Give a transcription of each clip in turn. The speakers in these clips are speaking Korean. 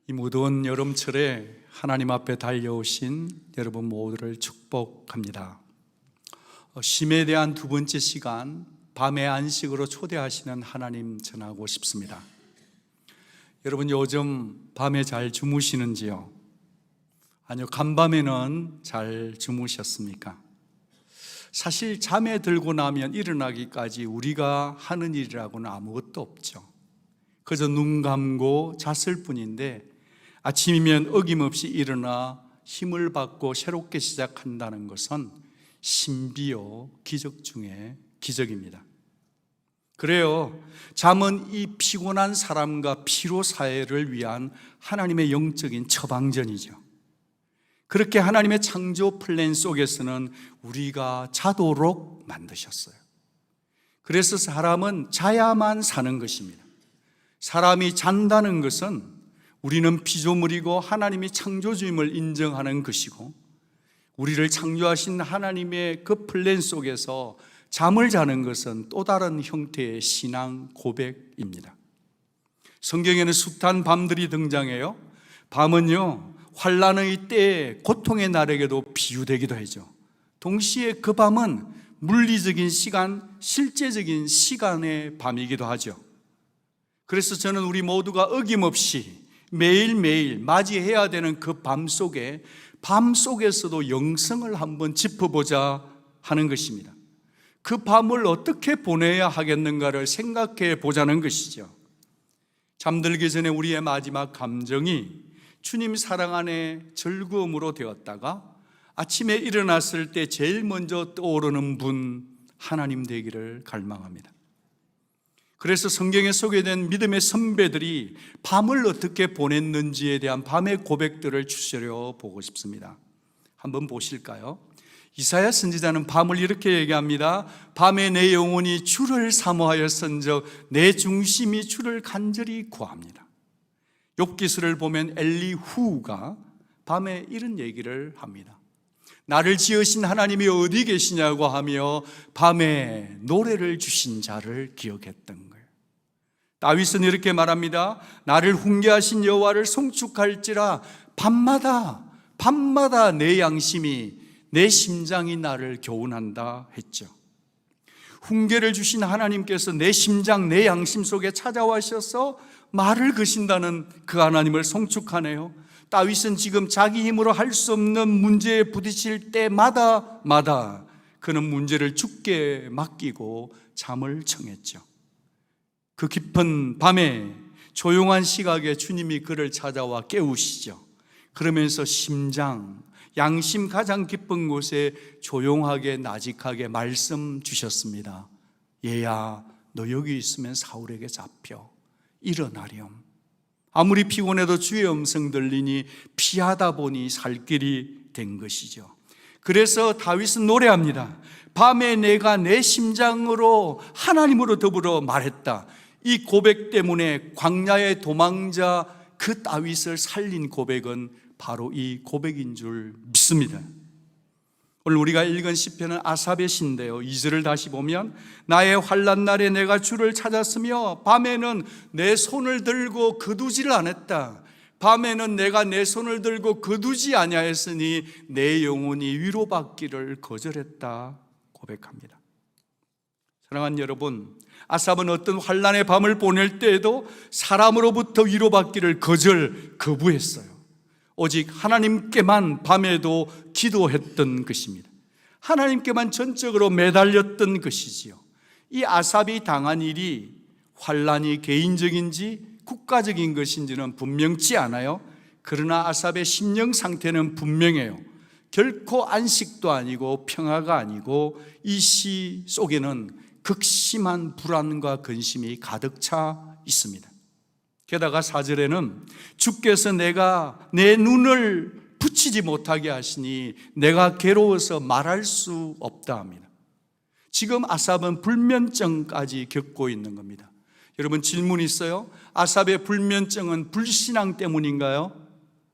이 무더운 여름철에 하나님 앞에 달려오신 여러분 모두를 축복합니다. 쉼에 대한 두 번째 시간, 밤의 안식으로 초대하시는 하나님 전하고 싶습니다. 여러분 요즘 밤에 잘 주무시는지요? 아니요, 간밤에는 잘 주무셨습니까? 사실 잠에 들고 나면 일어나기까지 우리가 하는 일이라고는 아무것도 없죠. 그저 눈 감고 잤을 뿐인데 아침이면 어김없이 일어나 힘을 받고 새롭게 시작한다는 것은 신비요 기적 중에 기적입니다. 그래요, 잠은 이 피곤한 사람과 피로 사회를 위한 하나님의 영적인 처방전이죠. 그렇게 하나님의 창조 플랜 속에서는 우리가 자도록 만드셨어요. 그래서 사람은 자야만 사는 것입니다. 사람이 잔다는 것은 우리는 피조물이고 하나님이 창조주임을 인정하는 것이고, 우리를 창조하신 하나님의 그 플랜 속에서 잠을 자는 것은 또 다른 형태의 신앙 고백입니다. 성경에는 숱한 밤들이 등장해요. 밤은요, 환난의 때에 고통의 날에게도 비유되기도 하죠. 동시에 그 밤은 물리적인 시간, 실제적인 시간의 밤이기도 하죠. 그래서 저는 우리 모두가 어김없이 매일매일 맞이해야 되는 그 밤 속에서도 영성을 한번 짚어보자 하는 것입니다. 그 밤을 어떻게 보내야 하겠는가를 생각해 보자는 것이죠. 잠들기 전에 우리의 마지막 감정이 주님 사랑 안에 즐거움으로 되었다가 아침에 일어났을 때 제일 먼저 떠오르는 분, 하나님 되기를 갈망합니다. 그래서 성경에 소개된 믿음의 선배들이 밤을 어떻게 보냈는지에 대한 밤의 고백들을 추스려 보고 싶습니다. 한번 보실까요? 이사야 선지자는 밤을 이렇게 얘기합니다. 밤에 내 영혼이 주를 사모하였은즉 내 중심이 주를 간절히 구합니다. 욥기서를 보면 엘리후가 밤에 이런 얘기를 합니다. 나를 지으신 하나님이 어디 계시냐고 하며 밤에 노래를 주신 자를 기억했던 거예요. 다윗은 이렇게 말합니다. 나를 훈계하신 여호와를 송축할지라 밤마다 내 양심이, 내 심장이 나를 교훈한다 했죠. 훈계를 주신 하나님께서 내 심장, 내 양심 속에 찾아와셔서 말을 거신다는 그 하나님을 송축하네요. 다윗은 지금 자기 힘으로 할 수 없는 문제에 부딪힐 때마다 그는 문제를 주께 맡기고 잠을 청했죠. 그 깊은 밤에 조용한 시각에 주님이 그를 찾아와 깨우시죠. 그러면서 심장, 양심 가장 깊은 곳에 조용하게 나직하게 말씀 주셨습니다. 얘야, 너 여기 있으면 사울에게 잡혀 일어나렴. 아무리 피곤해도 주의 음성 들리니 피하다 보니 살 길이 된 것이죠. 그래서 다윗은 노래합니다. 밤에 내가 내 심장으로 하나님으로 더불어 말했다. 이 고백 때문에 광야의 도망자 그 다윗을 살린 고백은 바로 이 고백인 줄 믿습니다. 오늘 우리가 읽은 시편은 아삽의 시인데요, 2절을 다시 보면 나의 환난 날에 내가 주를 찾았으며 밤에는 내 손을 들고 거두지를 않았다. 밤에는 내가 내 손을 들고 거두지 아니하였으니 내 영혼이 위로받기를 거절했다 고백합니다. 사랑하는 여러분, 아삽은 어떤 환난의 밤을 보낼 때에도 사람으로부터 위로받기를 거부했어요. 오직 하나님께만 밤에도 기도했던 것입니다. 하나님께만 전적으로 매달렸던 것이지요. 이 아삽이 당한 일이 환난이 개인적인지 국가적인 것인지는 분명치 않아요. 그러나 아삽의 심령 상태는 분명해요. 결코 안식도 아니고 평화가 아니고 이 시 속에는 극심한 불안과 근심이 가득 차 있습니다. 게다가 4절에는 주께서 내가 내 눈을 붙이지 못하게 하시니 내가 괴로워서 말할 수 없다 합니다. 지금 아삽은 불면증까지 겪고 있는 겁니다. 여러분, 질문이 있어요. 아삽의 불면증은 불신앙 때문인가요?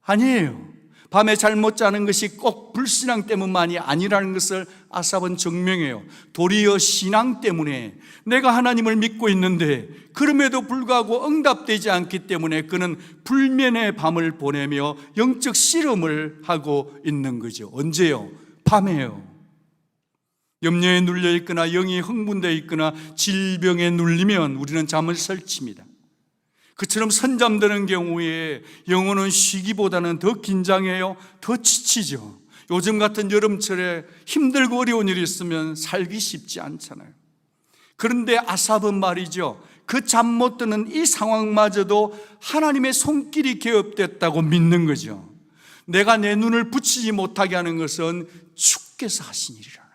아니에요. 밤에 잠못 자는 것이 꼭 불신앙 때문만이 아니라는 것을 아삽은 증명해요. 도리어 신앙 때문에, 내가 하나님을 믿고 있는데 그럼에도 불구하고 응답되지 않기 때문에 그는 불면의 밤을 보내며 영적 씨름을 하고 있는 거죠. 언제요? 밤에요. 염려에 눌려 있거나 영이 흥분되어 있거나 질병에 눌리면 우리는 잠을 설칩니다. 그처럼 선잠드는 경우에 영혼은 쉬기보다는 더 긴장해요. 더 지치죠. 요즘 같은 여름철에 힘들고 어려운 일이 있으면 살기 쉽지 않잖아요. 그런데 아삽은 말이죠, 그 잠 못 드는 이 상황마저도 하나님의 손길이 개업됐다고 믿는 거죠. 내가 내 눈을 붙이지 못하게 하는 것은 주께서 하신 일이라는 거예요.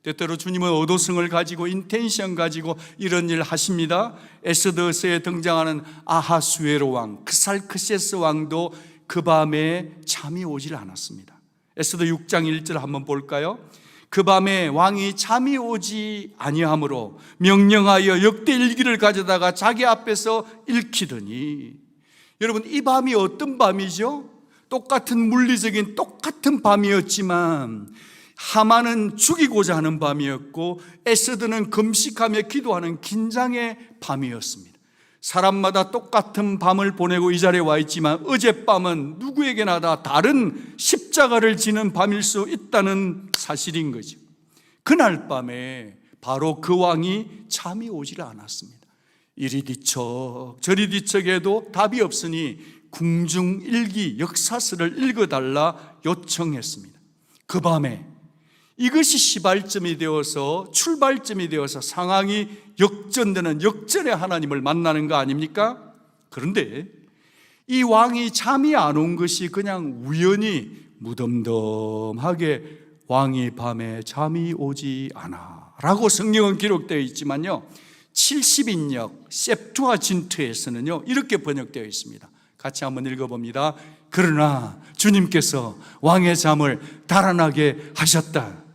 때때로 주님은 어도성을 가지고 인텐션 가지고 이런 일을 하십니다. 에스더서에 등장하는 아하수에로 왕, 크살크세스 왕도 그 밤에 잠이 오질 않았습니다. 에스더 6장 1절 한번 볼까요? 그 밤에 왕이 잠이 오지 아니하므로 명령하여 역대 일기를 가져다가 자기 앞에서 읽히더니, 여러분, 이 밤이 어떤 밤이죠? 똑같은 물리적인 똑같은 밤이었지만 하만은 죽이고자 하는 밤이었고 에스더는 금식하며 기도하는 긴장의 밤이었습니다. 사람마다 똑같은 밤을 보내고 이 자리에 와 있지만 어젯밤은 누구에게나 다 다른 십자가를 지는 밤일 수 있다는 사실인 거죠. 그날 밤에 바로 그 왕이 잠이 오질 않았습니다. 이리 뒤척 저리 뒤척해도 답이 없으니 궁중일기 역사서를 읽어달라 요청했습니다. 그 밤에 이것이 시발점이 되어서, 출발점이 되어서 상황이 역전되는 역전의 하나님을 만나는 거 아닙니까? 그런데 이 왕이 잠이 안 온 것이 그냥 우연히 무덤덤하게 왕이 밤에 잠이 오지 않아 라고 성경은 기록되어 있지만요, 70인역 셉투아진트에서는요 이렇게 번역되어 있습니다. 같이 한번 읽어봅니다. 그러나 주님께서 왕의 잠을 달아나게 하셨다.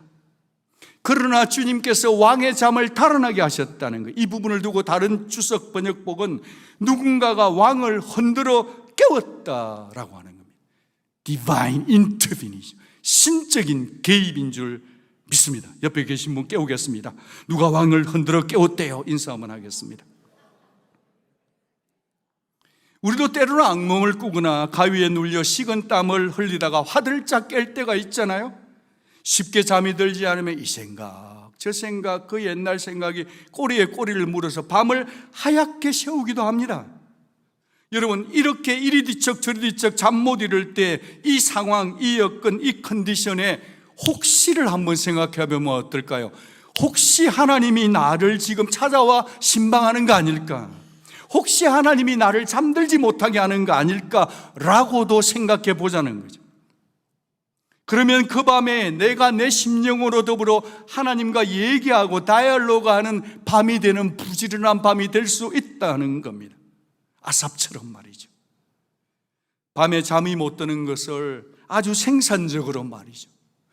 그러나 주님께서 왕의 잠을 달아나게 하셨다는 거예요. 이 부분을 두고 다른 주석 번역복은 누군가가 왕을 흔들어 깨웠다라고 하는 겁니다. Divine intervention, 신적인 개입인 줄 믿습니다. 옆에 계신 분 깨우겠습니다. 누가 왕을 흔들어 깨웠대요? 인사 한번 하겠습니다. 우리도 때로는 악몽을 꾸거나 가위에 눌려 식은 땀을 흘리다가 화들짝 깰 때가 있잖아요. 쉽게 잠이 들지 않으면 이 생각, 저 생각, 그 옛날 생각이 꼬리에 꼬리를 물어서 밤을 하얗게 새우기도 합니다. 여러분, 이렇게 이리 뒤척 저리 뒤척 잠 못 이룰 때 이 상황, 이 여건, 이 컨디션에 혹시를 한번 생각해 보면 어떨까요? 혹시 하나님이 나를 지금 찾아와 신방하는 거 아닐까? 혹시 하나님이 나를 잠들지 못하게 하는 거 아닐까라고도 생각해 보자는 거죠. 그러면 그 밤에 내가 내 심령으로 더불어 하나님과 얘기하고 다이얼로그하는 밤이 되는 부지런한 밤이 될 수 있다는 겁니다. 아삽처럼 말이죠. 밤에 잠이 못 드는 것을 아주 생산적으로 말이죠.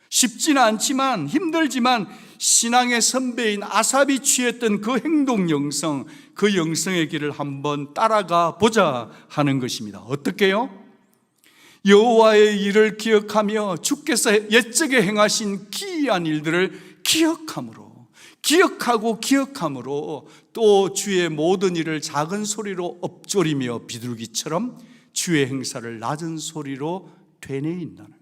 쉽지는 않지만, 힘들지만 신앙의 선배인 아삽이 취했던 그 행동 영성, 그 영성의 길을 한번 따라가 보자 하는 것입니다. 어떻게요? 여호와의 일을 기억하며 주께서 옛적에 행하신 기이한 일들을 기억함으로 또 주의 모든 일을 작은 소리로 엎조리며 비둘기처럼 주의 행사를 낮은 소리로 되뇌인다는 거예요.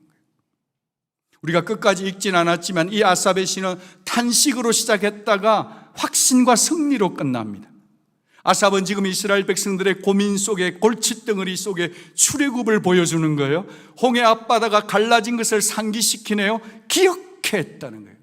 우리가 끝까지 읽진 않았지만 이 아삽의 시는 탄식으로 시작했다가 확신과 승리로 끝납니다. 아삽은 지금 이스라엘 백성들의 고민 속에, 골칫덩어리 속에 출애굽을 보여주는 거예요. 홍해 앞바다가 갈라진 것을 상기시키네요. 기억했다는 거예요.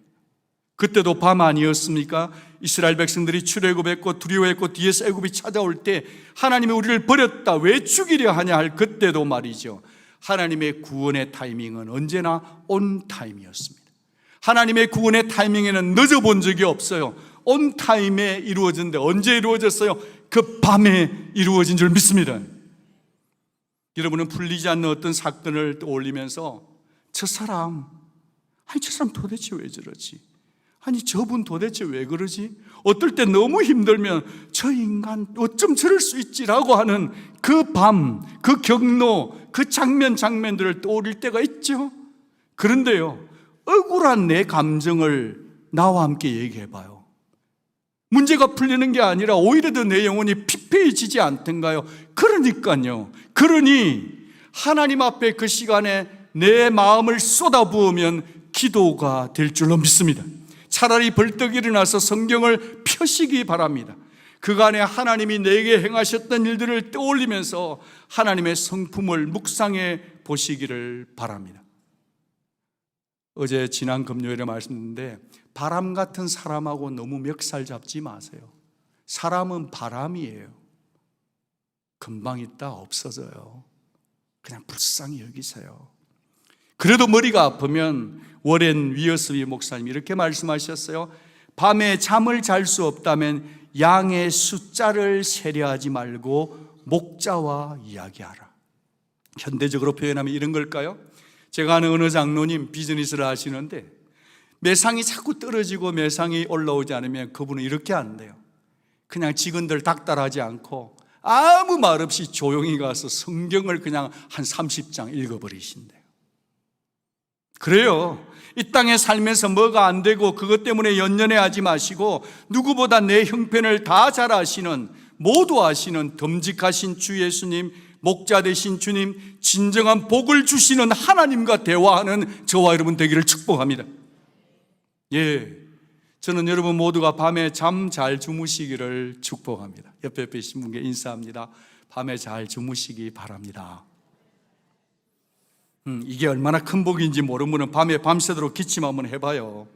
그때도 밤 아니었습니까? 이스라엘 백성들이 출애굽했고 두려워했고 뒤에서 애굽이 찾아올 때 하나님이 우리를 버렸다, 왜 죽이려 하냐 할 그때도 말이죠, 하나님의 구원의 타이밍은 언제나 온 타임이었습니다. 하나님의 구원의 타이밍에는 늦어본 적이 없어요. 온 타임에 이루어졌는데 언제 이루어졌어요? 그 밤에 이루어진 줄 믿습니다. 여러분은 풀리지 않는 어떤 사건을 떠올리면서 저 사람 도대체 왜 저러지? 아니 저분 도대체 왜 그러지? 어떨 때 너무 힘들면 저 인간 어쩜 저럴 수 있지라고 하는 그 밤, 그 경로, 그 장면들을 떠올릴 때가 있죠. 그런데요, 억울한 내 감정을 나와 함께 얘기해봐요. 문제가 풀리는 게 아니라 오히려 더 내 영혼이 피폐해지지 않던가요? 그러니까요. 그러니 하나님 앞에 그 시간에 내 마음을 쏟아부으면 기도가 될 줄로 믿습니다. 차라리 벌떡 일어나서 성경을 펴시기 바랍니다. 그간에 하나님이 내게 행하셨던 일들을 떠올리면서 하나님의 성품을 묵상해 보시기를 바랍니다. 어제 지난 금요일에 말씀드렸는데, 바람 같은 사람하고 너무 멱살 잡지 마세요. 사람은 바람이에요. 금방 있다 없어져요. 그냥 불쌍히 여기세요. 그래도 머리가 아프면 워렌 위어스비 목사님이 이렇게 말씀하셨어요. 밤에 잠을 잘 수 없다면 양의 숫자를 세려하지 말고 목자와 이야기하라. 현대적으로 표현하면 이런 걸까요? 제가 아는 어느 장로님 비즈니스를 하시는데 매상이 자꾸 떨어지고 매상이 올라오지 않으면 그분은 이렇게 안 돼요. 그냥 직원들 닥달하지 않고 아무 말 없이 조용히 가서 성경을 그냥 한 30장 읽어버리신대요. 그래요. 이 땅에 살면서 뭐가 안 되고 그것 때문에 연연해하지 마시고 누구보다 내 형편을 다 잘 아시는, 모두 아시는 듬직하신 주 예수님, 목자 되신 주님, 진정한 복을 주시는 하나님과 대화하는 저와 여러분 되기를 축복합니다. 예, 저는 여러분 모두가 밤에 잠 잘 주무시기를 축복합니다. 옆에 계신 분께 인사합니다. 밤에 잘 주무시기 바랍니다. 이게 얼마나 큰 복인지 모르는 분은 밤에 밤새도록 기침 한번 해봐요.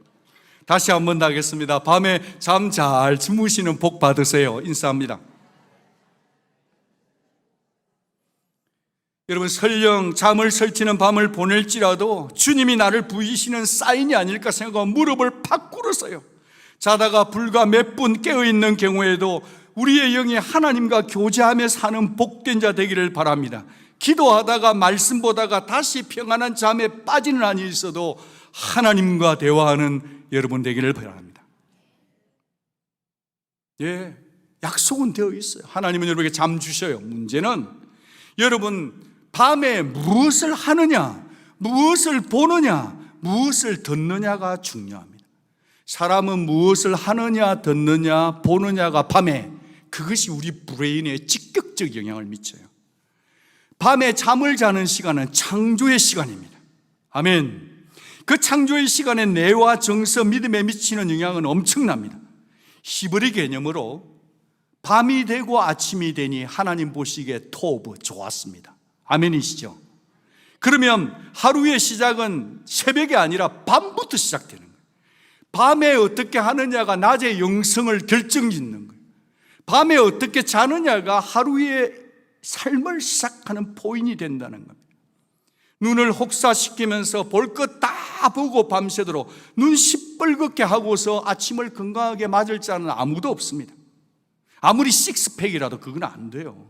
다시 한번 하겠습니다. 밤에 잠 잘 주무시는 복 받으세요. 인사합니다. 여러분, 설령 잠을 설치는 밤을 보낼지라도 주님이 나를 부이시는 사인이 아닐까 생각하고 무릎을 팍 꿇었어요. 자다가 불과 몇 분 깨어있는 경우에도 우리의 영이 하나님과 교제하며 사는 복된 자 되기를 바랍니다. 기도하다가 말씀 보다가 다시 평안한 잠에 빠지는 한이 있어도 하나님과 대화하는 여러분 되기를 바랍니다. 예, 약속은 되어 있어요. 하나님은 여러분에게 잠 주셔요. 문제는 여러분 밤에 무엇을 하느냐, 무엇을 보느냐, 무엇을 듣느냐가 중요합니다. 사람은 무엇을 하느냐, 듣느냐, 보느냐가 밤에, 그것이 우리 브레인에 직격적 영향을 미쳐요. 밤에 잠을 자는 시간은 창조의 시간입니다. 아멘. 그 창조의 시간에 뇌와 정서, 믿음에 미치는 영향은 엄청납니다. 히브리 개념으로 밤이 되고 아침이 되니 하나님 보시기에 토브, 좋았습니다. 아멘이시죠? 그러면 하루의 시작은 새벽이 아니라 밤부터 시작되는 거예요. 밤에 어떻게 하느냐가 낮의 영성을 결정짓는 거예요. 밤에 어떻게 자느냐가 하루의 삶을 시작하는 포인이 된다는 겁니다. 눈을 혹사시키면서 볼 것 다 보고 밤새도록 눈 시뻘겋게 하고서 아침을 건강하게 맞을 자는 아무도 없습니다. 아무리 식스팩이라도 그건 안 돼요.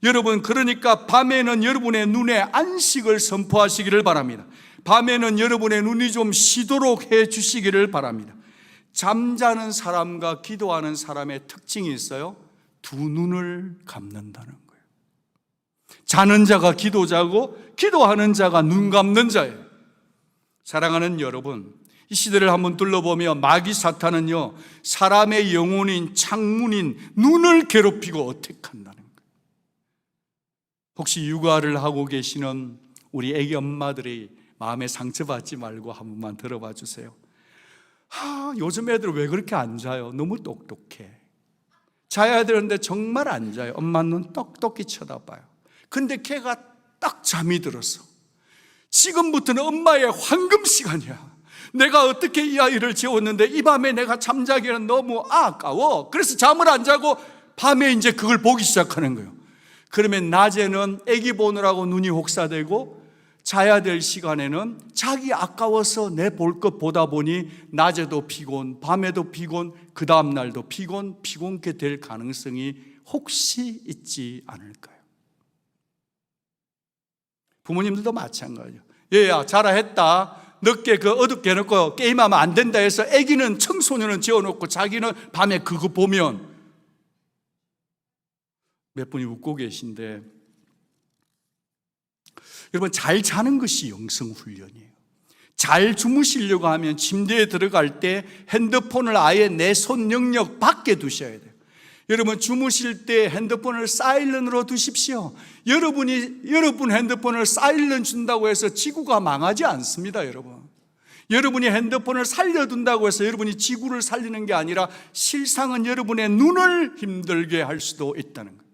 여러분, 그러니까 밤에는 여러분의 눈에 안식을 선포하시기를 바랍니다. 밤에는 여러분의 눈이 좀 쉬도록 해 주시기를 바랍니다. 잠자는 사람과 기도하는 사람의 특징이 있어요. 두 눈을 감는다는 거예요. 자는 자가 기도자고 기도하는 자가 눈 감는 자예요. 사랑하는 여러분, 이 시대를 한번 둘러보며 마귀 사탄은요, 사람의 영혼인 창문인 눈을 괴롭히고 어택한다는 거예요. 혹시 육아를 하고 계시는 우리 애기 엄마들이 마음에 상처받지 말고 한 번만 들어봐 주세요. 요즘 애들 왜 그렇게 안 자요? 너무 똑똑해. 자야 되는데 정말 안 자요. 엄마 눈 똑똑히 쳐다봐요. 근데 걔가 딱 잠이 들었어. 지금부터는 엄마의 황금 시간이야. 내가 어떻게 이 아이를 재웠는데 이 밤에 내가 잠자기는 너무 아까워. 그래서 잠을 안 자고 밤에 이제 그걸 보기 시작하는 거예요. 그러면 낮에는 애기 보느라고 눈이 혹사되고 자야 될 시간에는 자기 아까워서 내 볼 것 보다 보니 낮에도 피곤, 밤에도 피곤, 그 다음 날도 피곤케 될 가능성이 혹시 있지 않을까요? 부모님들도 마찬가지예요. 얘야 자라 했다. 늦게 그 어둡게 해놓고 게임하면 안 된다 해서 애기는 청소년은 재워놓고 자기는 밤에 그거 보면, 몇 분이 웃고 계신데 여러분, 잘 자는 것이 영성훈련이에요. 잘 주무시려고 하면 침대에 들어갈 때 핸드폰을 아예 내 손 영역 밖에 두셔야 돼요. 여러분, 주무실 때 핸드폰을 사일런트로 두십시오. 여러분 핸드폰을 사일런트 준다고 해서 지구가 망하지 않습니다, 여러분. 여러분이 핸드폰을 살려둔다고 해서 여러분이 지구를 살리는 게 아니라 실상은 여러분의 눈을 힘들게 할 수도 있다는 거예요.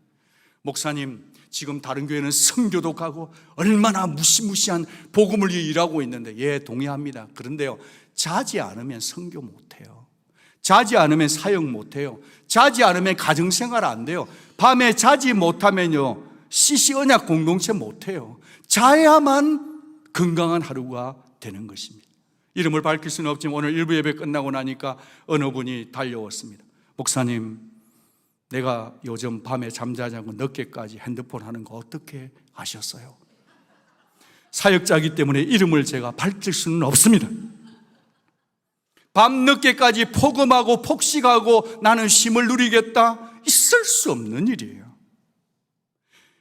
목사님, 지금 다른 교회는 선교도 가고 얼마나 무시무시한 복음을 위해 일하고 있는데, 예, 동의합니다. 그런데요, 자지 않으면 선교 못해요. 자지 않으면 사역 못해요. 자지 않으면 가정생활 안 돼요. 밤에 자지 못하면요, CC 언약 공동체 못해요. 자야만 건강한 하루가 되는 것입니다. 이름을 밝힐 수는 없지만 오늘 일부 예배 끝나고 나니까 어느 분이 달려왔습니다. 목사님, 내가 요즘 밤에 잠자지 않고 늦게까지 핸드폰 하는 거 어떻게 아셨어요? 사역자이기 때문에 이름을 제가 밝힐 수는 없습니다. 밤늦게까지 폭음하고 폭식하고 나는 쉼을 누리겠다? 있을 수 없는 일이에요.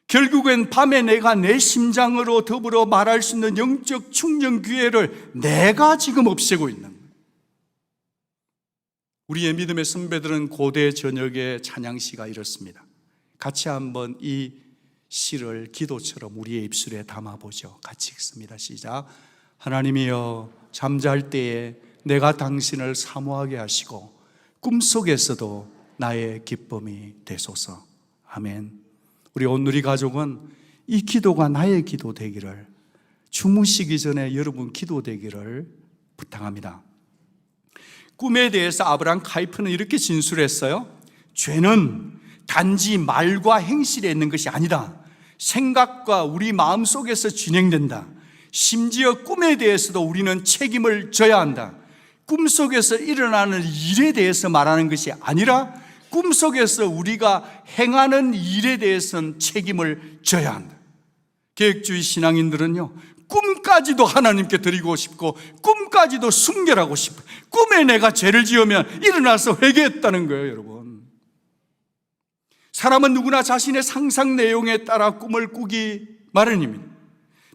결국엔 밤에 내가 내 심장으로 더불어 말할 수 있는 영적 충전 기회를 내가 지금 없애고 있는 거예요. 우리의 믿음의 선배들은 고대 저녁에 찬양시가 이렇습니다. 같이 한번 이 시를 기도처럼 우리의 입술에 담아보죠. 같이 읽습니다. 시작. 하나님이여, 잠잘 때에 내가 당신을 사모하게 하시고 꿈속에서도 나의 기쁨이 되소서. 아멘. 우리 온누리 가족은 이 기도가 나의 기도 되기를, 주무시기 전에 여러분 기도 되기를 부탁합니다. 꿈에 대해서 아브라함 카이프는 이렇게 진술했어요. 죄는 단지 말과 행실에 있는 것이 아니다. 생각과 우리 마음속에서 진행된다. 심지어 꿈에 대해서도 우리는 책임을 져야 한다. 꿈속에서 일어나는 일에 대해서 말하는 것이 아니라 꿈속에서 우리가 행하는 일에 대해서는 책임을 져야 한다. 계획주의 신앙인들은요, 꿈까지도 하나님께 드리고 싶고 꿈까지도 순결하고 싶고, 꿈에 내가 죄를 지으면 일어나서 회개했다는 거예요. 여러분, 사람은 누구나 자신의 상상 내용에 따라 꿈을 꾸기 마련입니다.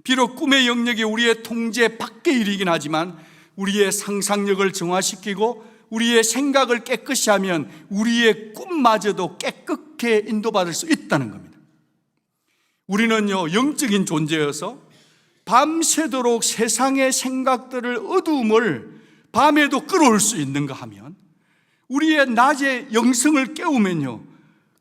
비록 꿈의 영역이 우리의 통제 밖의 일이긴 하지만 우리의 상상력을 정화시키고 우리의 생각을 깨끗이 하면 우리의 꿈마저도 깨끗하게 인도받을 수 있다는 겁니다. 우리는요, 영적인 존재여서 밤새도록 세상의 생각들을, 어두움을 밤에도 끌어올 수 있는가 하면, 우리의 낮의 영성을 깨우면요,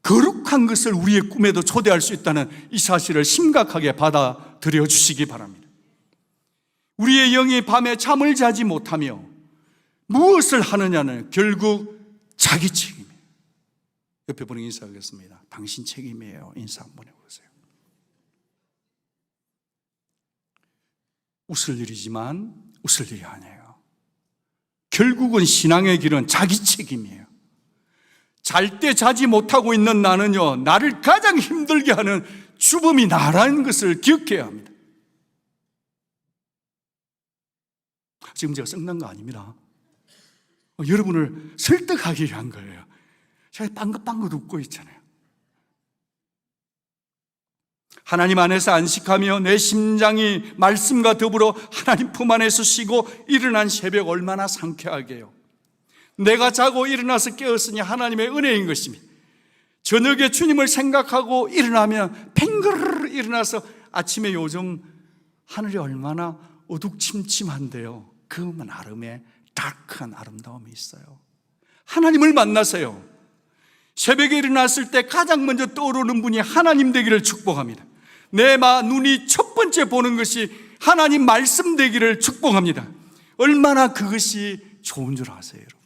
거룩한 것을 우리의 꿈에도 초대할 수 있다는 이 사실을 심각하게 받아들여 주시기 바랍니다. 우리의 영이 밤에 잠을 자지 못하며 무엇을 하느냐는 결국 자기 책임이에요. 옆에 분에게 인사하겠습니다. 당신 책임이에요. 인사 한번 해보세요. 웃을 일이지만 웃을 일이 아니에요. 결국은 신앙의 길은 자기 책임이에요. 잘 때 자지 못하고 있는 나는요, 나를 가장 힘들게 하는 주범이 나라는 것을 기억해야 합니다. 지금 제가 썩난 거 아닙니다. 여러분을 설득하기 위한 거예요. 제가 빵긋빵긋 웃고 있잖아요. 하나님 안에서 안식하며 내 심장이 말씀과 더불어 하나님 품 안에서 쉬고 일어난 새벽, 얼마나 상쾌하게요. 내가 자고 일어나서 깨었으니 하나님의 은혜인 것입니다. 저녁에 주님을 생각하고 일어나면 팽그르르 일어나서 아침에, 요즘 하늘이 얼마나 어둑침침한데요, 그 나름의 다크한 아름다움이 있어요. 하나님을 만나세요. 새벽에 일어났을 때 가장 먼저 떠오르는 분이 하나님 되기를 축복합니다. 내 눈이 첫 번째 보는 것이 하나님 말씀 되기를 축복합니다. 얼마나 그것이 좋은 줄 아세요, 여러분?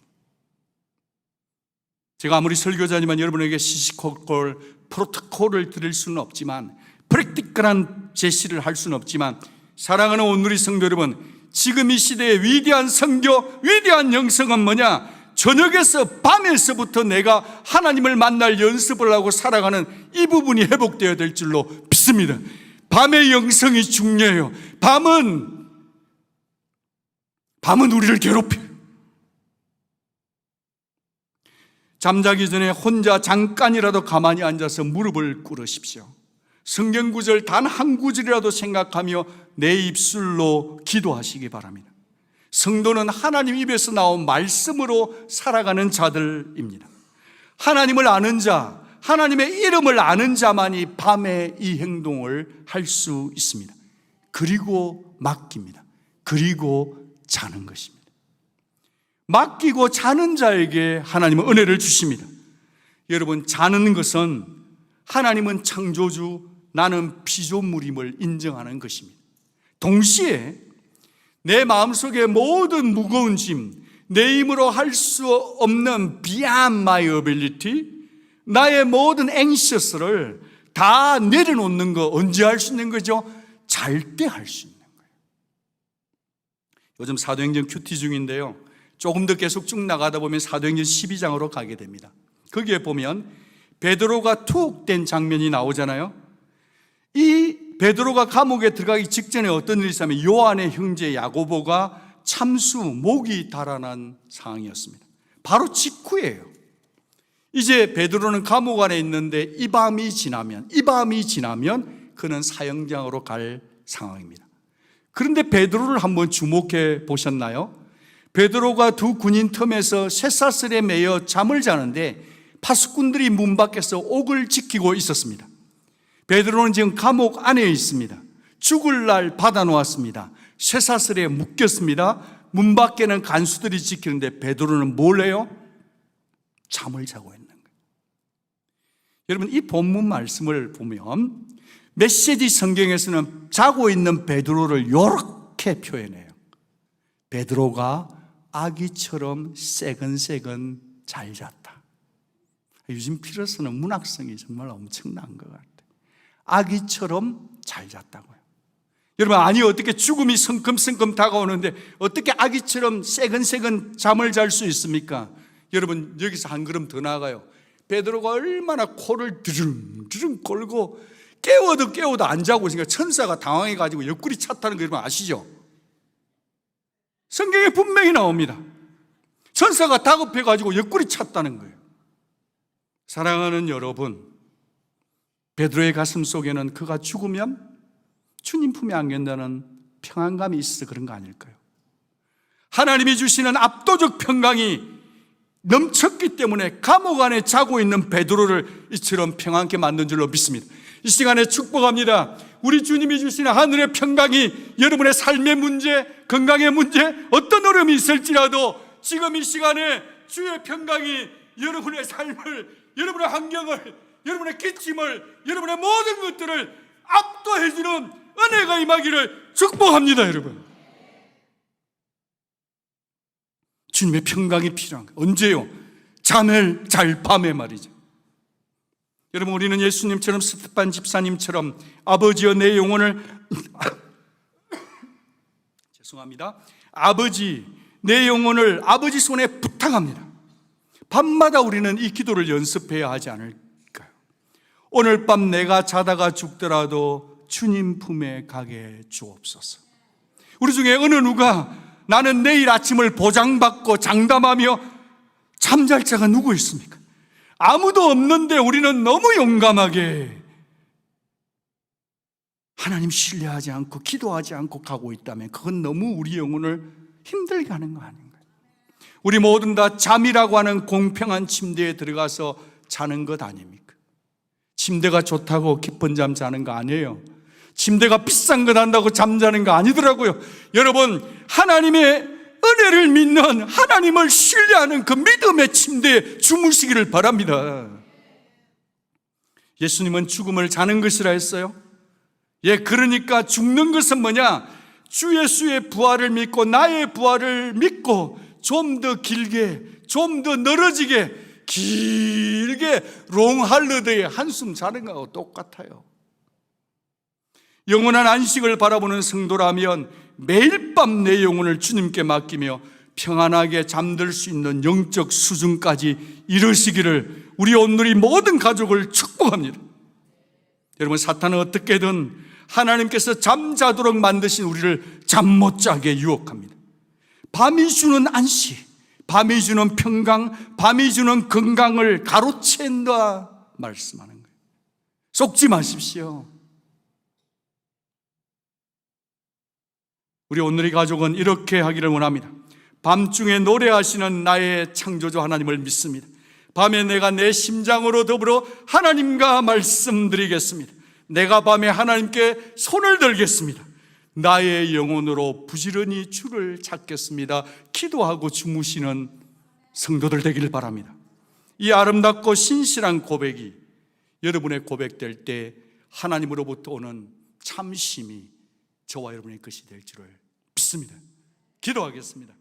제가 아무리 설교자지만 여러분에게 시시콜콜 프로토콜을 드릴 수는 없지만, 프랙티컬한 제시를 할 수는 없지만, 사랑하는 온누리 성도 여러분, 지금 이 시대의 위대한 선교, 위대한 영성은 뭐냐? 저녁에서 밤에서부터 내가 하나님을 만날 연습을 하고 살아가는 이 부분이 회복되어야 될 줄로 믿습니다. 밤의 영성이 중요해요. 밤은 우리를 괴롭혀요. 잠자기 전에 혼자 잠깐이라도 가만히 앉아서 무릎을 꿇으십시오. 성경 구절 단 한 구절이라도 생각하며 내 입술로 기도하시기 바랍니다. 성도는 하나님 입에서 나온 말씀으로 살아가는 자들입니다. 하나님을 아는 자, 하나님의 이름을 아는 자만이 밤에 이 행동을 할 수 있습니다. 그리고 맡깁니다. 그리고 자는 것입니다. 맡기고 자는 자에게 하나님은 은혜를 주십니다. 여러분, 자는 것은 하나님은 창조주, 나는 피조물임을 인정하는 것입니다. 동시에 내 마음속에 모든 무거운 짐, 내 힘으로 할 수 없는 beyond my ability, 나의 모든 anxious를 다 내려놓는 거 언제 할 수 있는 거죠? 잘 때 할 수 있는 거예요. 요즘 사도행전 큐티 중인데요, 조금 더 계속 쭉 나가다 보면 사도행전 12장으로 가게 됩니다. 거기에 보면 베드로가 투옥된 장면이 나오잖아요. 이 베드로가 감옥에 들어가기 직전에 어떤 일이 있었냐면 요한의 형제 야고보가 참수, 목이 달아난 상황이었습니다. 바로 직후예요. 이제 베드로는 감옥 안에 있는데 이 밤이 지나면 그는 사형장으로 갈 상황입니다. 그런데 베드로를 한번 주목해 보셨나요? 베드로가 두 군인 틈에서 쇠사슬에 매여 잠을 자는데 파수꾼들이 문 밖에서 옥을 지키고 있었습니다. 베드로는 지금 감옥 안에 있습니다. 죽을 날 받아놓았습니다. 쇠사슬에 묶였습니다. 문 밖에는 간수들이 지키는데 베드로는 뭘 해요? 잠을 자고 있는 거예요. 여러분, 이 본문 말씀을 보면 메시지 성경에서는 자고 있는 베드로를 이렇게 표현해요. 베드로가 아기처럼 새근새근 잘 잤다. 요즘 필요서는 문학성이 정말 엄청난 것 같아요. 아기처럼 잘 잤다고요. 여러분, 아니 어떻게 죽음이 성큼성큼 다가오는데 어떻게 아기처럼 새근새근 잠을 잘 수 있습니까? 여러분, 여기서 한 걸음 더 나아가요. 베드로가 얼마나 코를 드릉드릉 걸고 깨워도 안 자고 있으니까 천사가 당황해가지고 옆구리 찼다는 거 여러분 아시죠? 성경에 분명히 나옵니다. 천사가 다급해가지고 옆구리 찼다는 거예요. 사랑하는 여러분, 베드로의 가슴 속에는 그가 죽으면 주님 품에 안긴다는 평안감이 있어서 그런 거 아닐까요? 하나님이 주시는 압도적 평강이 넘쳤기 때문에 감옥 안에 자고 있는 베드로를 이처럼 평안케 만든 줄로 믿습니다. 이 시간에 축복합니다. 우리 주님이 주시는 하늘의 평강이 여러분의 삶의 문제, 건강의 문제, 어떤 어려움이 있을지라도 지금 이 시간에 주의 평강이 여러분의 삶을, 여러분의 환경을, 여러분의 기침을, 여러분의 모든 것들을 압도해주는 은혜가 임하기를 축복합니다. 여러분, 주님의 평강이 필요한 거예요. 언제요? 잠을 잘 밤에 말이죠. 여러분, 우리는 예수님처럼 스데반 집사님처럼 아버지여 내 영혼을 죄송합니다. 아버지, 내 영혼을 아버지 손에 부탁합니다. 밤마다 우리는 이 기도를 연습해야 하지 않을까요? 오늘 밤 내가 자다가 죽더라도 주님 품에 가게 주옵소서. 우리 중에 어느 누가 나는 내일 아침을 보장받고 장담하며 잠잘 자가 누구 있습니까? 아무도 없는데 우리는 너무 용감하게 하나님 신뢰하지 않고 기도하지 않고 가고 있다면 그건 너무 우리 영혼을 힘들게 하는 거 아닌가요? 우리 모든 다 잠이라고 하는 공평한 침대에 들어가서 자는 것 아닙니까? 침대가 좋다고 깊은 잠 자는 거 아니에요. 침대가 비싼 것 한다고 잠자는 거 아니더라고요. 여러분, 하나님의 은혜를 믿는, 하나님을 신뢰하는 그 믿음의 침대에 주무시기를 바랍니다. 예수님은 죽음을 자는 것이라 했어요. 그러니까 죽는 것은 뭐냐? 주 예수의 부활을 믿고 나의 부활을 믿고 좀 더 길게, 좀 더 늘어지게, 길게 롱할러드의 한숨 자는 거하고 똑같아요. 영원한 안식을 바라보는 성도라면 매일 밤 내 영혼을 주님께 맡기며 평안하게 잠들 수 있는 영적 수준까지 이루시기를 우리 온누리 모든 가족을 축복합니다. 여러분, 사탄은 어떻게든 하나님께서 잠자도록 만드신 우리를 잠 못 자게 유혹합니다. 밤이 주는 안식, 밤이 주는 평강, 밤이 주는 건강을 가로챈다 말씀하는 거예요. 속지 마십시오. 우리 오늘의 가족은 이렇게 하기를 원합니다. 밤중에 노래하시는 나의 창조주 하나님을 믿습니다. 밤에 내가 내 심장으로 더불어 하나님과 말씀드리겠습니다. 내가 밤에 하나님께 손을 들겠습니다. 나의 영혼으로 부지런히 주를 찾겠습니다. 기도하고 주무시는 성도들 되기를 바랍니다. 이 아름답고 신실한 고백이 여러분의 고백될 때 하나님으로부터 오는 참심이 저와 여러분의 것이 될 줄을 믿습니다. 기도하겠습니다.